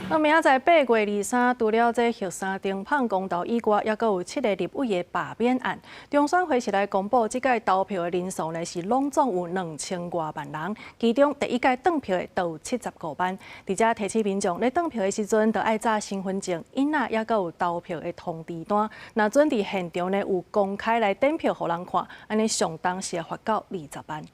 那明仔载8月23，除了这玉山丁胖公投以外，也阁有7个立委的罢免案。中选会是来公布，这届投票的人数呢是拢总有2000多万人，其中第一届登票的就有75万。而且提醒民众咧登票的时阵，就爱查身份证、囡仔也阁有投票的通知单。那准伫现场呢有公开来点票，互人看，安尼上当是罚到20万。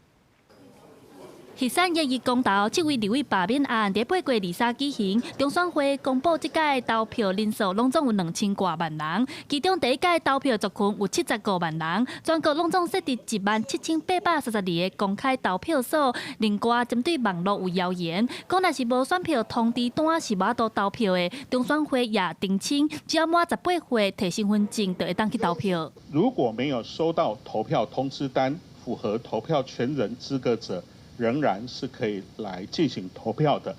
玉山1日公投7位立委罢免案伫8月23举行，中选会公布这届投票人数拢总有2000多万人，其中第一届投票族群有75万人，全国拢总设置17832个公开投票所。另外，针对网络有谣言，讲若是无选票通知单是无法度投票的，中选会也澄清，只要满18岁摕身份证就会当去投票。如果没有收到投票通知单，符合投票权人资格者，仍然是可以来进行投票的。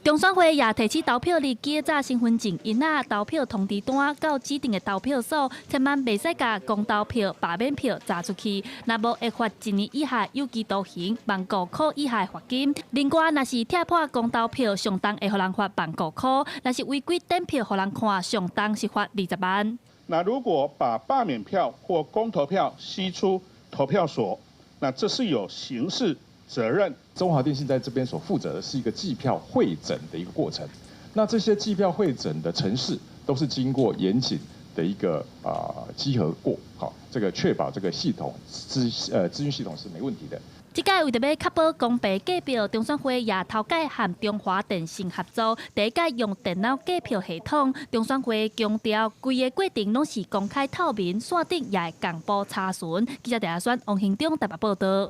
中选会也提起投票日记查身份证、囡仔投票通知单到指定的投票所，千万袂使甲公投票、罢免票查出去，若无会罚1年以下有期徒刑、万5块以下罚金。另外，若是踢破公投票，上当会互人罚万5块；若是违规点票互人看，上当是罚20万。那如果把罢免票或公投票吸出投票所，那这是有刑事责任。中华电信在这边所负责的是一个计票汇整的一个过程，那这些计票汇整的程式都是经过严谨的一个稽核过，好，这个确保这个系统资讯系统是没问题的。这届为着要确保公平计票，中选会也头届和中华电信合作，第一届用电脑计票系统。中选会强调，规个过程拢是公开透明，线顶也会公布查询。记者陈亚轩、王兴忠台北报道。